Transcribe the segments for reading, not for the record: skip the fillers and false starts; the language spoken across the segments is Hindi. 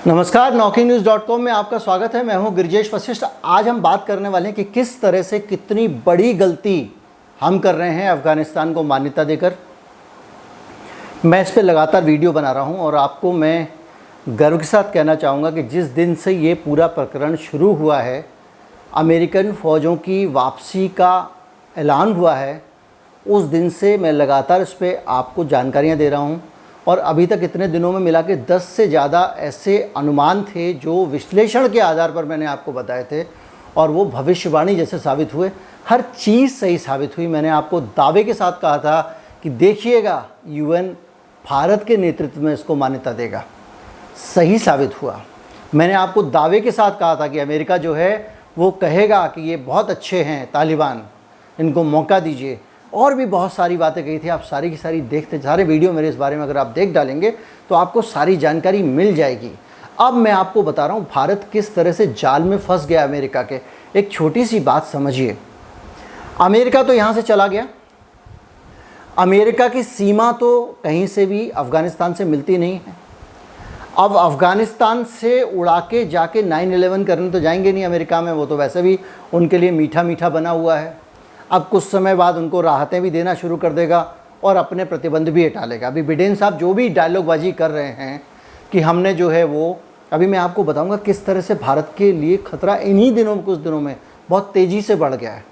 नमस्कार, NaukingNews.com में आपका स्वागत है। मैं हूं गिरिजेश वशिष्ठ। आज हम बात करने वाले हैं कि किस तरह से कितनी बड़ी गलती हम कर रहे हैं अफ़गानिस्तान को मान्यता देकर। मैं इस पे लगातार वीडियो बना रहा हूं और आपको मैं गर्व के साथ कहना चाहूँगा कि जिस दिन से ये पूरा प्रकरण शुरू हुआ है, अमेरिकन फ़ौजों की वापसी का ऐलान हुआ है, उस दिन से मैं लगातार इस पर आपको जानकारियाँ दे रहा हूँ। और अभी तक इतने दिनों में मिला के 10 से ज़्यादा ऐसे अनुमान थे जो विश्लेषण के आधार पर मैंने आपको बताए थे और वो भविष्यवाणी जैसे साबित हुए। हर चीज़ सही साबित हुई। मैंने आपको दावे के साथ कहा था कि देखिएगा, यूएन भारत के नेतृत्व में इसको मान्यता देगा। सही साबित हुआ। मैंने आपको दावे के साथ कहा था कि अमेरिका जो है वो कहेगा कि ये बहुत अच्छे हैं तालिबान, इनको मौका दीजिए। और भी बहुत सारी बातें कही थी। आप सारी की सारी देखते, सारे वीडियो मेरे इस बारे में अगर आप देख डालेंगे तो आपको सारी जानकारी मिल जाएगी। अब मैं आपको बता रहा हूँ भारत किस तरह से जाल में फंस गया अमेरिका के। एक छोटी सी बात समझिए, अमेरिका तो यहाँ से चला गया। अमेरिका की सीमा तो कहीं से भी अफ़गानिस्तान से मिलती नहीं है। अब अफ़गानिस्तान से उड़ा के जाके 9/11 करने तो जाएंगे नहीं अमेरिका में, वो तो वैसे भी उनके लिए मीठा मीठा बना हुआ है। अब कुछ समय बाद उनको राहतें भी देना शुरू कर देगा और अपने प्रतिबंध भी हटा लेगा। अभी बिडेन साहब जो भी डायलॉगबाजी कर रहे हैं कि हमने जो है वो, अभी मैं आपको बताऊंगा किस तरह से भारत के लिए खतरा इन्हीं दिनों में, कुछ दिनों में बहुत तेज़ी से बढ़ गया है,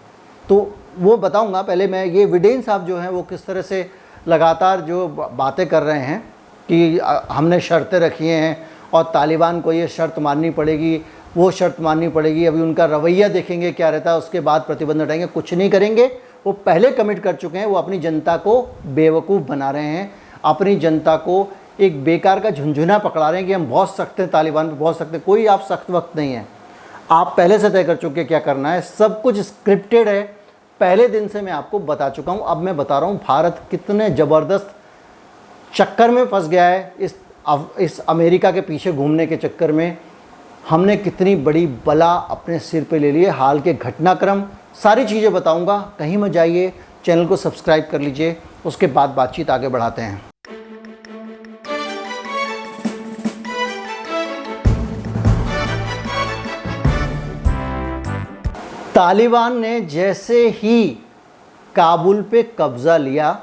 तो वो बताऊंगा। पहले मैं ये बिडेन साहब जो हैं वो किस तरह से लगातार जो बातें कर रहे हैं कि हमने शर्तें रखी हैं और तालिबान को ये शर्त माननी पड़ेगी, वो शर्त माननी पड़ेगी। अभी उनका रवैया देखेंगे क्या रहता है, उसके बाद प्रतिबंध हटाएंगे। कुछ नहीं करेंगे, वो पहले कमिट कर चुके हैं। वो अपनी जनता को बेवकूफ़ बना रहे हैं, अपनी जनता को एक बेकार का झुंझुना पकड़ा रहे हैं कि हम बहुत सख्त हैं, तालिबान पे बहुत सख्त है। कोई आप सख्त वक्त नहीं है, आप पहले से तय कर चुके क्या करना है। सब कुछ स्क्रिप्टेड है, पहले दिन से मैं आपको बता चुका हूँ। अब मैं बता रहा हूँ भारत कितने ज़बरदस्त चक्कर में फंस गया है। इस अमेरिका के पीछे घूमने के चक्कर में हमने कितनी बड़ी बला अपने सिर पे ले लिए। हाल के घटनाक्रम सारी चीज़ें बताऊंगा, कहीं मत जाइए, चैनल को सब्सक्राइब कर लीजिए। उसके बाद बातचीत आगे बढ़ाते हैं। तालिबान ने जैसे ही काबुल पे कब्जा लिया,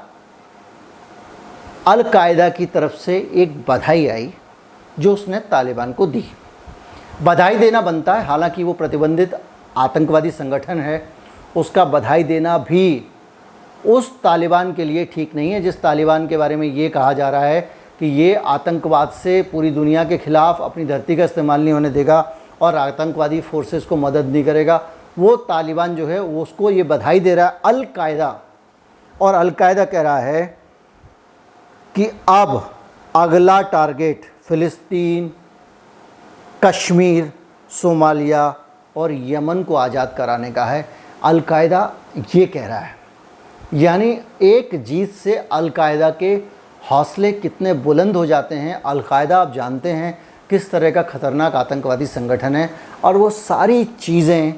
अल कायदा की तरफ से एक बधाई आई जो उसने तालिबान को दी। बधाई देना बनता है, हालांकि वो प्रतिबंधित आतंकवादी संगठन है। उसका बधाई देना भी उस तालिबान के लिए ठीक नहीं है जिस तालिबान के बारे में ये कहा जा रहा है कि ये आतंकवाद से पूरी दुनिया के ख़िलाफ़ अपनी धरती का इस्तेमाल नहीं होने देगा और आतंकवादी फोर्सेस को मदद नहीं करेगा। वो तालिबान जो है वो उसको ये बधाई दे रहा है अल कायदा, और अल कायदा कह रहा है कि अब अगला टारगेट फ़िलिस्तीन, कश्मीर, सोमालिया और यमन को आज़ाद कराने का है। अल कायदा ये कह रहा है। यानी एक जीत से अल कायदा के हौसले कितने बुलंद हो जाते हैं। अल कायदा आप जानते हैं किस तरह का ख़तरनाक आतंकवादी संगठन है, और वो सारी चीज़ें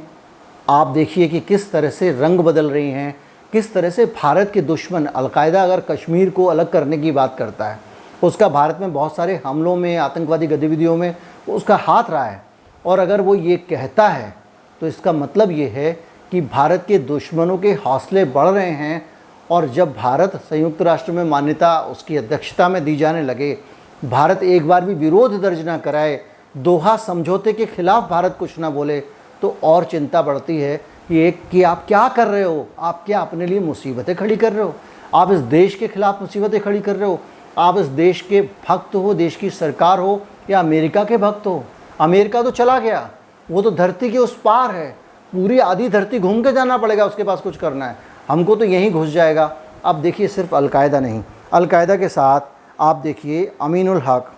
आप देखिए कि किस तरह से रंग बदल रही हैं। किस तरह से भारत के दुश्मन अल कायदा अगर कश्मीर को अलग करने की बात करता है, उसका भारत में बहुत सारे हमलों में, आतंकवादी गतिविधियों में उसका हाथ रहा है, और अगर वो ये कहता है तो इसका मतलब ये है कि भारत के दुश्मनों के हौसले बढ़ रहे हैं। और जब भारत संयुक्त राष्ट्र में मान्यता उसकी अध्यक्षता में दी जाने लगे, भारत एक बार भी विरोध दर्ज ना कराए, दोहा समझौते के ख़िलाफ़ भारत कुछ ना बोले, तो और चिंता बढ़ती है कि आप क्या कर रहे हो। आप क्या अपने लिए मुसीबतें खड़ी कर रहे हो? आप इस देश के ख़िलाफ़ मुसीबतें खड़ी कर रहे हो? आप इस देश के भक्त हो, देश की सरकार हो, या अमेरिका के भक्त हो? अमेरिका तो चला गया, वो तो धरती के उस पार है। पूरी आधी धरती घूम के जाना पड़ेगा उसके पास कुछ करना है। हमको तो यहीं घुस जाएगा। अब देखिए, सिर्फ अल कायदा नहीं, अल कायदा के साथ आप देखिए अमीनुल हक,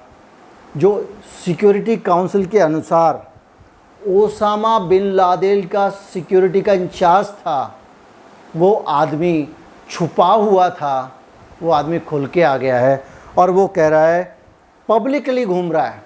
जो सिक्योरिटी काउंसिल के अनुसार ओसामा बिन लादेन का सिक्योरिटी का इंचार्ज था, वो आदमी छुपा हुआ था, वो आदमी खुल के आ गया है और वो कह रहा है, पब्लिकली घूम रहा है।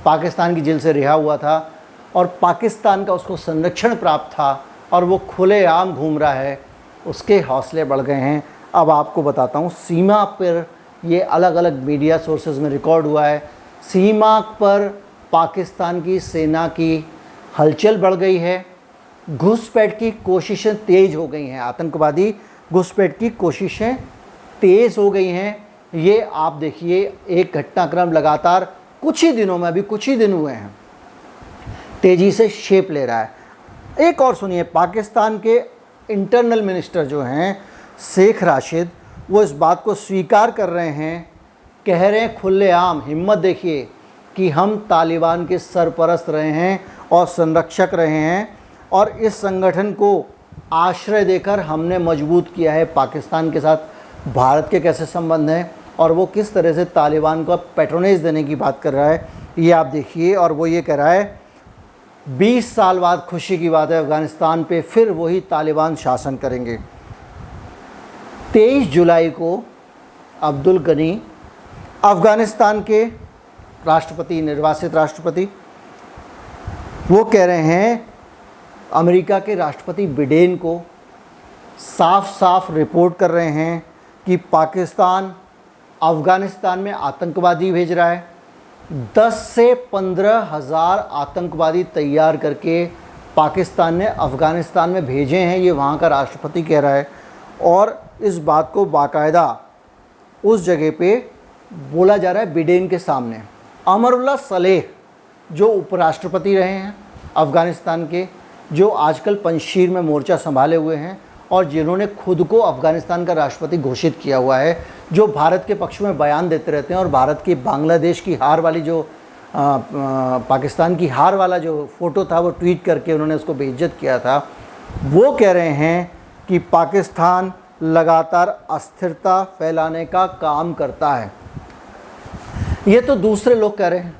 पाकिस्तान की जेल से रिहा हुआ था और पाकिस्तान का उसको संरक्षण प्राप्त था और वो खुलेआम घूम रहा है। उसके हौसले बढ़ गए हैं। अब आपको बताता हूँ, सीमा पर ये अलग अलग मीडिया सोर्सेज में रिकॉर्ड हुआ है सीमा पर पाकिस्तान की सेना की हलचल बढ़ गई है, घुसपैठ की कोशिशें तेज़ हो गई हैं, आतंकवादी घुसपैठ की कोशिशें तेज़ हो गई हैं। ये आप देखिए एक घटनाक्रम लगातार कुछ ही दिनों में, अभी कुछ ही दिन हुए हैं, तेज़ी से शेप ले रहा है। एक और सुनिए, पाकिस्तान के इंटरनल मिनिस्टर जो हैं शेख राशिद, वो इस बात को स्वीकार कर रहे हैं, कह रहे हैं खुलेआम, हिम्मत देखिए, कि हम तालिबान के सरपरस्त रहे हैं और संरक्षक रहे हैं और इस संगठन को आश्रय देकर हमने मजबूत किया है। पाकिस्तान के साथ भारत के कैसे संबंध हैं और वो किस तरह से तालिबान को पैट्रोनेज देने की बात कर रहा है, ये आप देखिए। और वो ये कह रहा है 20 साल बाद खुशी की बात है, अफ़गानिस्तान पे फिर वही तालिबान शासन करेंगे। 23 जुलाई को अब्दुल गनी, अफ़गानिस्तान के राष्ट्रपति, निर्वाचित राष्ट्रपति, वो कह रहे हैं अमेरिका के राष्ट्रपति बिडेन को साफ साफ रिपोर्ट कर रहे हैं कि पाकिस्तान अफ़गानिस्तान में आतंकवादी भेज रहा है। 10 से 15 हज़ार आतंकवादी तैयार करके पाकिस्तान ने अफ़गानिस्तान में भेजे हैं, ये वहाँ का राष्ट्रपति कह रहा है। और इस बात को बाकायदा उस जगह पे बोला जा रहा है बिडेन के सामने। अमरुल्लाह सलेह जो उपराष्ट्रपति रहे हैं अफ़गानिस्तान के, जो आजकल पंजशीर में मोर्चा संभाले हुए हैं और जिन्होंने खुद को अफ़गानिस्तान का राष्ट्रपति घोषित किया हुआ है, जो भारत के पक्ष में बयान देते रहते हैं और भारत की बांग्लादेश की हार वाली जो पाकिस्तान की हार वाला जो फ़ोटो था वो ट्वीट करके उन्होंने उसको बेइज्जत किया था, वो कह रहे हैं कि पाकिस्तान लगातार अस्थिरता फैलाने का काम करता है। ये तो दूसरे लोग कह रहे हैं,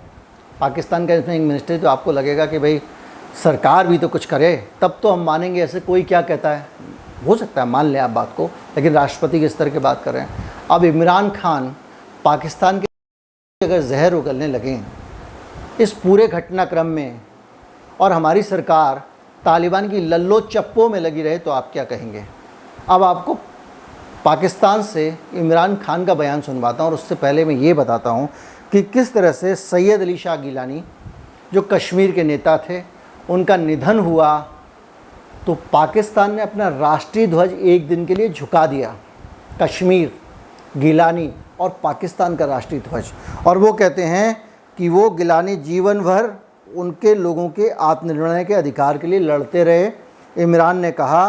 पाकिस्तान का इसमें एक मिनिस्टर, तो आपको लगेगा कि भाई सरकार भी तो कुछ करे तब तो हम मानेंगे, ऐसे कोई क्या कहता है, हो सकता है मान लें आप बात को, लेकिन राष्ट्रपति के स्तर की बात कर रहे हैं। अब इमरान खान पाकिस्तान के अगर जहर उगलने लगे इस पूरे घटनाक्रम में और हमारी सरकार तालिबान की लल्लो चप्पो में लगी रहे तो आप क्या कहेंगे। अब आपको पाकिस्तान से इमरान खान का बयान सुनवाता हूँ और उससे पहले मैं ये बताता हूँ कि किस तरह से सैयद अली शाह गिलानी जो कश्मीर के नेता थे, उनका निधन हुआ तो पाकिस्तान ने अपना राष्ट्रीय ध्वज एक दिन के लिए झुका दिया, कश्मीर, गिलानी और पाकिस्तान का राष्ट्रीय ध्वज। और वो कहते हैं कि वो गिलानी जीवन भर उनके लोगों के आत्मनिर्णय के अधिकार के लिए लड़ते रहे। इमरान ने कहा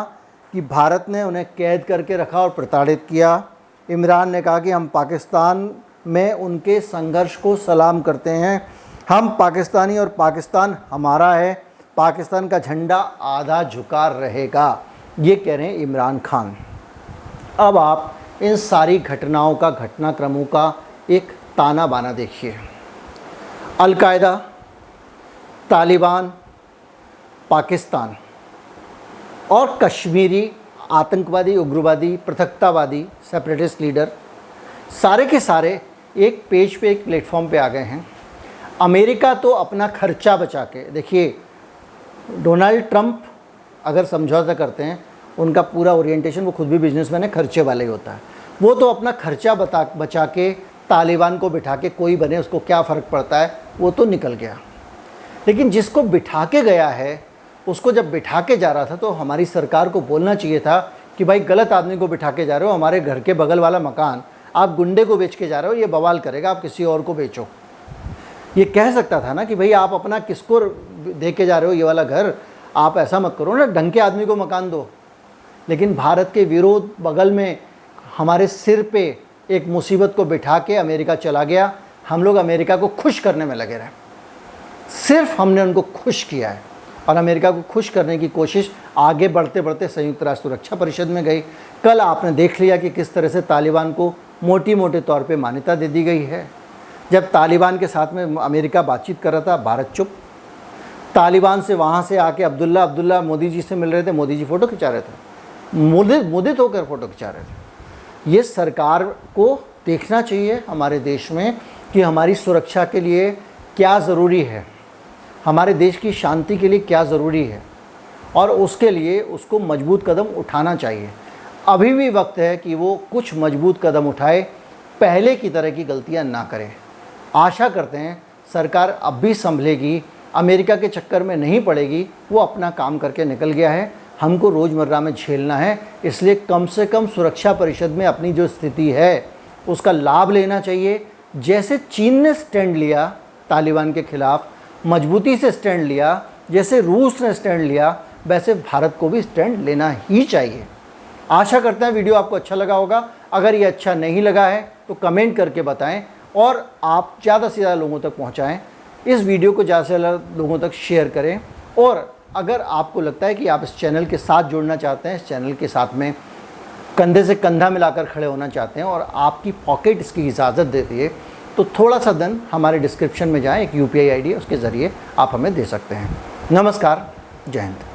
कि भारत ने उन्हें कैद करके रखा और प्रताड़ित किया। इमरान ने कहा कि हम पाकिस्तान में उनके संघर्ष को सलाम करते हैं, हम पाकिस्तानी और पाकिस्तान हमारा है, पाकिस्तान का झंडा आधा झुका रहेगा, ये कह रहे हैं इमरान खान। अब आप इन सारी घटनाओं का, घटनाक्रमों का एक ताना बाना देखिए। अल-कायदा, तालिबान, पाकिस्तान और कश्मीरी आतंकवादी, उग्रवादी, पृथकतावादी, सेपरेटिस्ट लीडर, सारे के सारे एक पेज पे, एक प्लेटफॉर्म पे आ गए हैं। अमेरिका तो अपना खर्चा बचा के, देखिए डोनाल्ड ट्रंप अगर समझौता करते हैं, उनका पूरा ओरिएंटेशन, वो खुद भी बिजनेसमैन है, खर्चे वाला ही होता है, वो तो अपना खर्चा बचा के तालिबान को बिठा के कोई बने उसको क्या फ़र्क पड़ता है, वो तो निकल गया। लेकिन जिसको बिठा के गया है, उसको जब बिठा के जा रहा था तो हमारी सरकार को बोलना चाहिए था कि भाई गलत आदमी को बिठा के जा रहे हो, हमारे घर के बगल वाला मकान आप गुंडे को बेच के जा रहे हो, ये बवाल करेगा, आप किसी और को बेचो। ये कह सकता था ना कि भाई आप अपना किसको दे के जा रहे हो ये वाला घर, आप ऐसा मत करो ना, ढंग के आदमी को मकान दो। लेकिन भारत के विरोध बगल में हमारे सिर पे एक मुसीबत को बिठा के अमेरिका चला गया। हम लोग अमेरिका को खुश करने में लगे रहे, सिर्फ हमने उनको खुश किया है और अमेरिका को खुश करने की कोशिश आगे बढ़ते बढ़ते संयुक्त राष्ट्र सुरक्षा परिषद में गई। कल आपने देख लिया कि किस तरह से तालिबान को मोटे तौर पे मान्यता दे दी गई है। जब तालिबान के साथ में अमेरिका बातचीत कर रहा था, भारत चुप। तालिबान से वहाँ से आके अब्दुल्ला मोदी जी से मिल रहे थे, मोदी जी फ़ोटो खिंचा रहे थे, मोदित होकर फ़ोटो खिंचा रहे थे। ये सरकार को देखना चाहिए हमारे देश में कि हमारी सुरक्षा के लिए क्या ज़रूरी है, हमारे देश की शांति के लिए क्या ज़रूरी है, और उसके लिए उसको मजबूत कदम उठाना चाहिए। अभी भी वक्त है कि वो कुछ मजबूत कदम उठाए, पहले की तरह की गलतियां ना करें। आशा करते हैं सरकार अब भी संभलेगी, अमेरिका के चक्कर में नहीं पड़ेगी, वो अपना काम करके निकल गया है, हमको रोज़मर्रा में झेलना है। इसलिए कम से कम सुरक्षा परिषद में अपनी जो स्थिति है उसका लाभ लेना चाहिए। जैसे चीन ने स्टैंड लिया तालिबान के खिलाफ, मजबूती से स्टैंड लिया, जैसे रूस ने स्टैंड लिया, वैसे भारत को भी स्टैंड लेना ही चाहिए। आशा करते हैं वीडियो आपको अच्छा लगा होगा। अगर ये अच्छा नहीं लगा है तो कमेंट करके बताएं और आप ज़्यादा से ज़्यादा लोगों तक पहुंचाएं। इस वीडियो को ज़्यादा से ज़्यादा लोगों तक शेयर करें। और अगर आपको लगता है कि आप इस चैनल के साथ जुड़ना चाहते हैं, इस चैनल के साथ में कंधे से कंधा मिलाकर खड़े होना चाहते हैं और आपकी पॉकेट इसकी इजाज़त देती है, तो थोड़ा सा धन हमारे डिस्क्रिप्शन में जाएं, एक UPI ID है, उसके ज़रिए आप हमें दे सकते हैं। नमस्कार, जय हिंद।